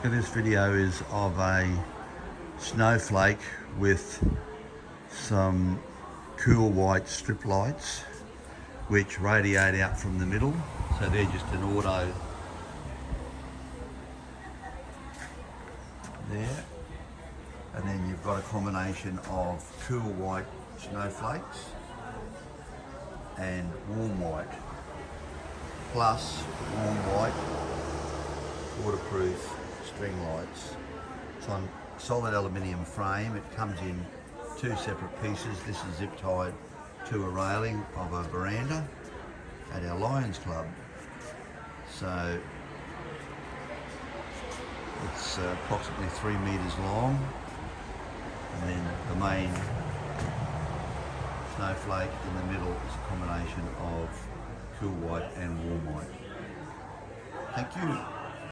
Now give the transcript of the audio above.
This video is of a snowflake with some cool white strip lights which radiate out from the middle. So they're just an auto there. And then you've got a combination of cool white snowflakes and warm white, plus warm white waterproof string lights. It's on solid aluminium frame. It comes in two separate pieces. This is zip tied to a railing of a veranda at our Lions Club. So it's approximately 3 metres long, and then the main snowflake in the middle is a combination of cool white and warm white. Thank you.